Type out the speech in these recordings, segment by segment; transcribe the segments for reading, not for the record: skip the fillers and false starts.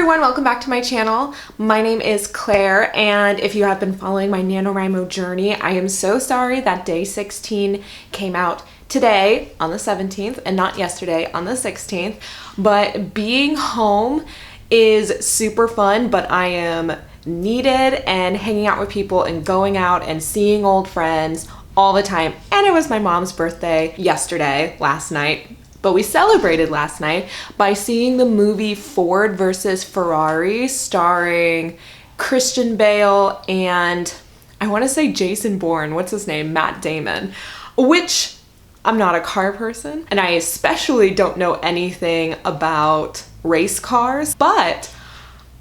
everyone, welcome back to my channel. My name is Claire, and if you have been following my NaNoWriMo journey, I am so sorry that day 16 came out today on the 17th and not yesterday on the 16th, but being home is super fun, but I am needed and hanging out with people and going out and seeing old friends all the time. And it was my mom's birthday last night. But we celebrated last night by seeing the movie Ford versus Ferrari starring Christian Bale and I want to say Jason Bourne, what's his name? Matt Damon, which I'm not a car person and I especially don't know anything about race cars, but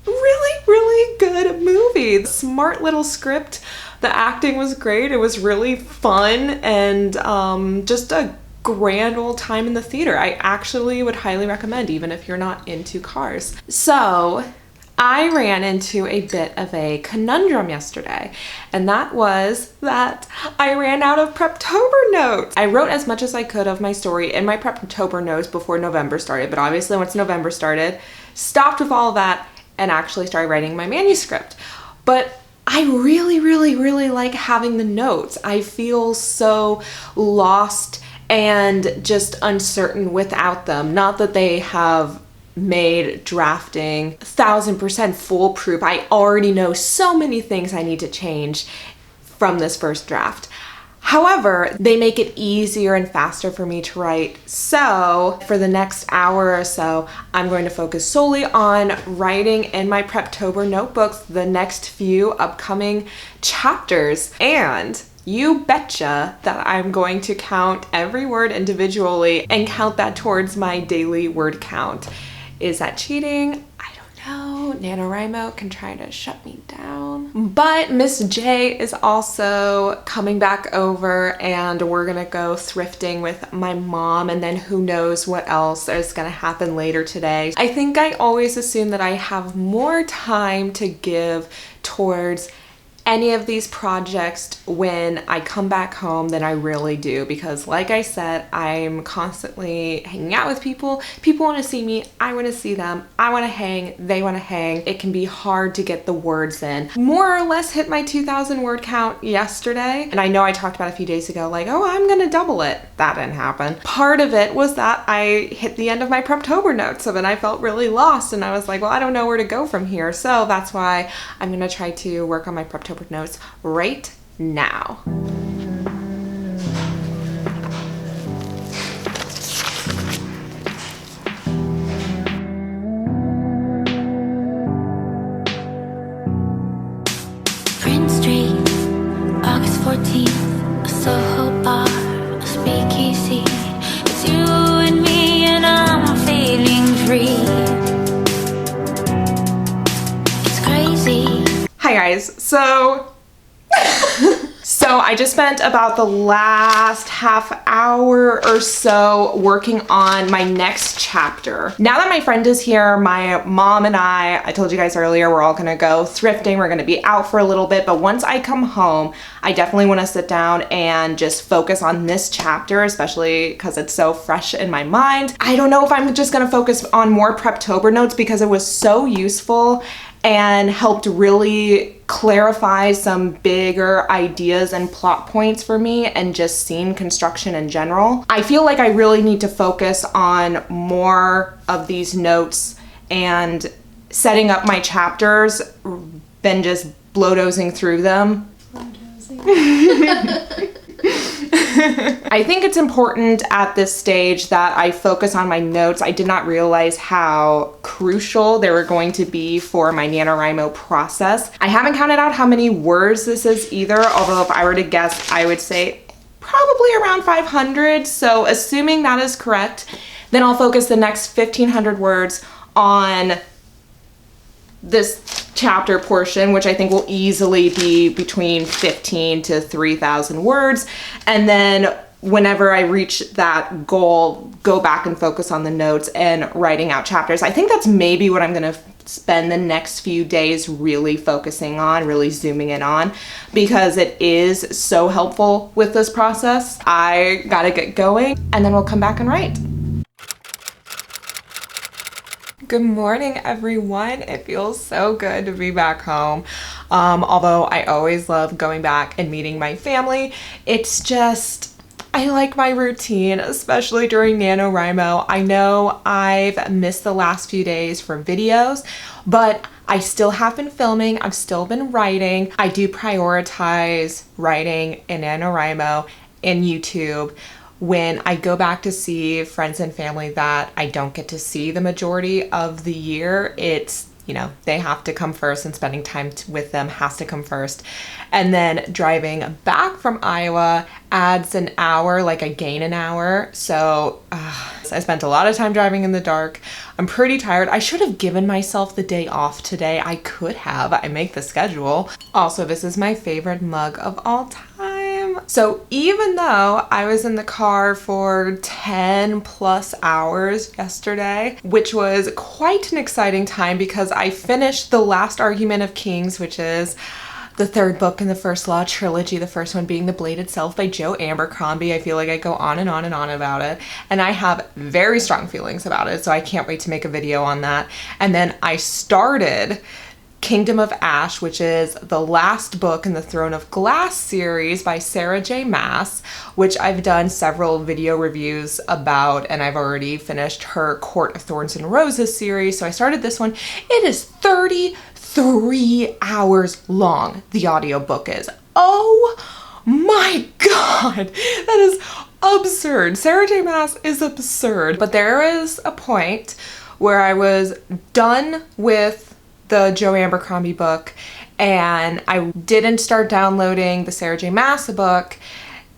really good movie. Smart little script. The acting was great. It was really fun and just a grand old time in the theater. I actually would highly recommend, even if you're not into cars. So I ran into a bit of a conundrum yesterday, and that was that I ran out of Preptober notes. I wrote as much as I could of my story in my Preptober notes before November started, but obviously once November started, stopped with all of that and actually started writing my manuscript. But I really like having the notes. I feel so lost and just uncertain without them. Not that they have made drafting 1000% foolproof. I already know so many things I need to change from this first draft. However, they make it easier and faster for me to write. So for the next hour or so, I'm going to focus solely on writing in my Preptober notebooks the next few upcoming chapters. And you betcha that I'm going to count every word individually and count that towards my daily word count. Is that cheating? I don't know. NaNoWriMo can try to shut me down. But Miss J is also coming back over and we're gonna go thrifting with my mom, and then who knows what else is gonna happen later today. I think I always assume that I have more time to give towards any of these projects when I come back home than I really do, because like I said, I'm constantly hanging out with people. People want to see me, I want to see them, I want to hang, they want to hang. It can be hard to get the words in. More or less hit my 2,000 word count yesterday, and I know I talked about a few days ago like, oh, I'm gonna double it. That didn't happen. Part of it was that I hit the end of my Preptober notes, so then I felt really lost and I was like, well, I don't know where to go from here. So that's why I'm gonna try to work on my Preptober notes right now. Prince Street, August 14th, a Soho bar, a speakeasy. It's you and me and I'm feeling free. It's crazy. Hi guys, so I just spent about the last half hour or so working on my next chapter. Now that my friend is here, my mom and I told you guys earlier, we're all gonna go thrifting, we're gonna be out for a little bit, but once I come home, I definitely wanna sit down and just focus on this chapter, especially because it's so fresh in my mind. I don't know if I'm just gonna focus on more Preptober notes because it was so useful and helped really clarify some bigger ideas and plot points for me and just scene construction in general. I feel like I really need to focus on more of these notes and setting up my chapters than just blowdozing through them. I think it's important at this stage that I focus on my notes. I did not realize how crucial they were going to be for my NaNoWriMo process. I haven't counted out how many words this is either, although if I were to guess, I would say probably around 500. So assuming that is correct, then I'll focus the next 1,500 words on this chapter portion, which I think will easily be between 15 to 3,000 words. And then whenever I reach that goal, go back and focus on the notes and writing out chapters. I think that's maybe what I'm gonna spend the next few days really focusing on, really zooming in on, because it is so helpful with this process. I gotta get going and then we'll come back and write. Good morning, everyone. It feels so good to be back home. Although I always love going back and meeting my family, it's just, I like my routine, especially during NaNoWriMo. I know I've missed the last few days for videos, but I still have been filming. I've still been writing. I do prioritize writing in NaNoWriMo and YouTube. When I go back to see friends and family that I don't get to see the majority of the year, it's, you know, they have to come first, and spending time with them has to come first. And then driving back from Iowa adds an hour, like I gain an hour. So I spent a lot of time driving in the dark. I'm pretty tired. I should have given myself the day off today. I could have. I make the schedule. Also, this is my favorite mug of all time. So even though I was in the car for 10 plus hours yesterday, which was quite an exciting time because I finished The Last Argument of Kings, which is the third book in the First Law trilogy, the first one being The Blade Itself by Joe Abercrombie. I feel like I go on and on and on about it, and I have very strong feelings about it, so I can't wait to make a video on that. And then I started Kingdom of Ash, which is the last book in the Throne of Glass series by Sarah J. Maas, which I've done several video reviews about, and I've already finished her Court of Thorns and Roses series. So I started this one. It is 33 hours long, the audiobook is. Oh my god, that is absurd. Sarah J. Maas is absurd. But there is a point where I was done with the Joe Abercrombie book, and I didn't start downloading the Sarah J. Maas book,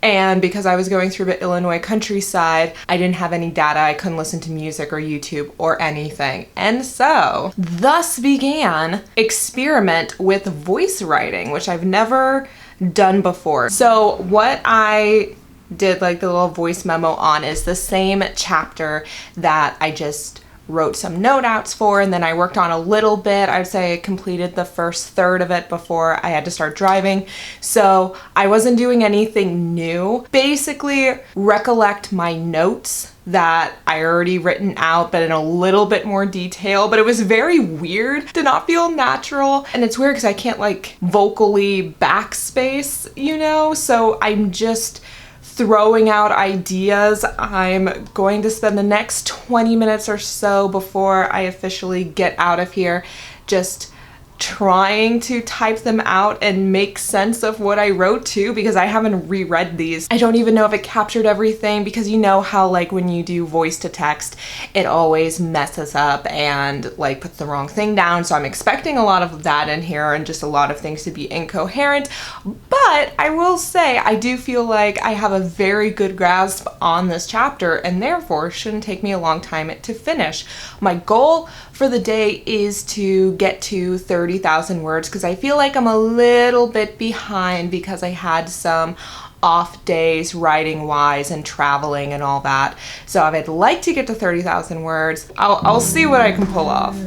and because I was going through the Illinois countryside, I didn't have any data. I couldn't listen to music or YouTube or anything. And so thus began experiment with voice writing, which I've never done before. So what I did, like the little voice memo on, is the same chapter that I just wrote some note outs for, and then I worked on a little bit. I'd say I completed the first third of it before I had to start driving. So I wasn't doing anything new. Basically, recollect my notes that I already written out, but in a little bit more detail. But it was very weird, did not feel natural. And it's weird because I can't like vocally backspace, you know? So I'm just throwing out ideas. I'm going to spend the next 20 minutes or so before I officially get out of here just trying to type them out and make sense of what I wrote too, because I haven't reread these. I don't even know if it captured everything, because you know how like when you do voice to text, it always messes up and like puts the wrong thing down. So I'm expecting a lot of that in here and just a lot of things to be incoherent. But I will say I do feel like I have a very good grasp on this chapter, and therefore shouldn't take me a long time to finish. My goal for the day is to get to 30,000 words, because I feel like I'm a little bit behind because I had some off days writing wise and traveling and all that. So I'd like to get to 30,000 words. I'll see what I can pull off.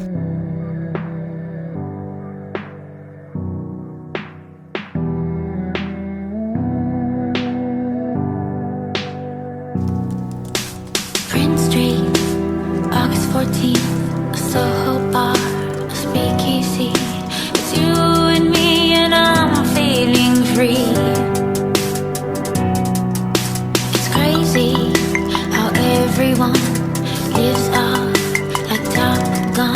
Prince Street, August 14th, a Soho bar, a speakeasy. It's you and me, and I'm feeling free. It's crazy how everyone lives out like Top Gun.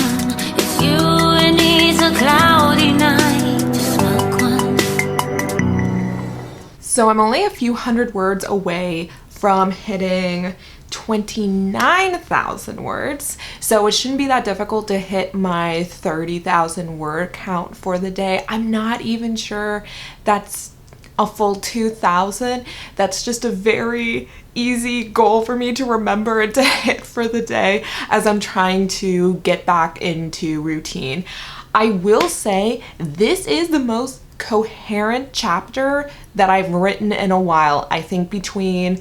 It's you and it's a cloudy night to smoke one. So I'm only a few hundred words away from hitting 29,000 words, so it shouldn't be that difficult to hit my 30,000 word count for the day. I'm not even sure that's a full 2,000. That's just a very easy goal for me to remember and to hit for the day as I'm trying to get back into routine. I will say this is the most coherent chapter that I've written in a while. I think between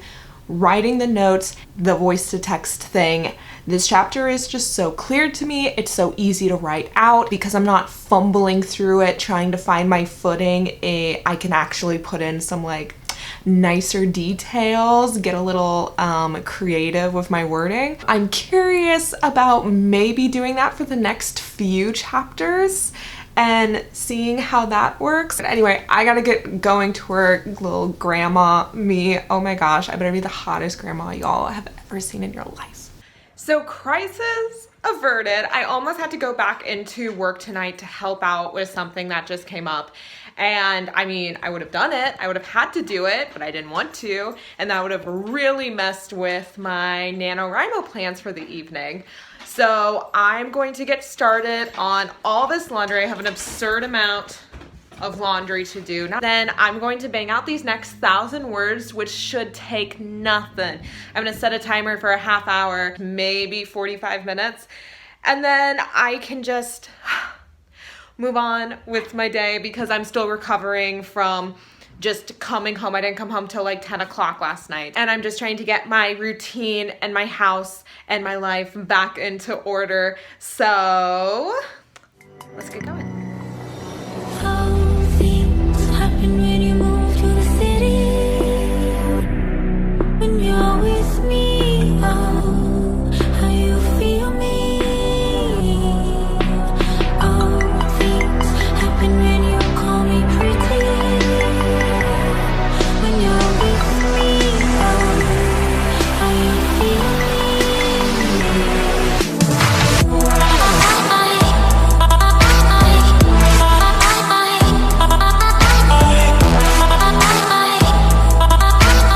writing the notes, the voice to text thing, this chapter is just so clear to me. It's so easy to write out because I'm not fumbling through it trying to find my footing. I can actually put in some like nicer details, get a little creative with my wording. I'm curious about maybe doing that for the next few chapters and seeing how that works. But anyway, I gotta get going to work. Little grandma me. Oh my gosh, I better be the hottest grandma y'all have ever seen in your life. So crisis averted. I almost had to go back into work tonight to help out with something that just came up. And I mean, I would have done it. I would have had to do it, but I didn't want to. And that would have really messed with my NaNoWriMo plans for the evening. So I'm going to get started on all this laundry. I have an absurd amount of laundry to do. Then I'm going to bang out these next 1,000 words, which should take nothing. I'm gonna set a timer for a half hour, maybe 45 minutes. And then I can just move on with my day because I'm still recovering from just coming home. I didn't come home till like 10 o'clock last night. And I'm just trying to get my routine and my house and my life back into order. So let's get going.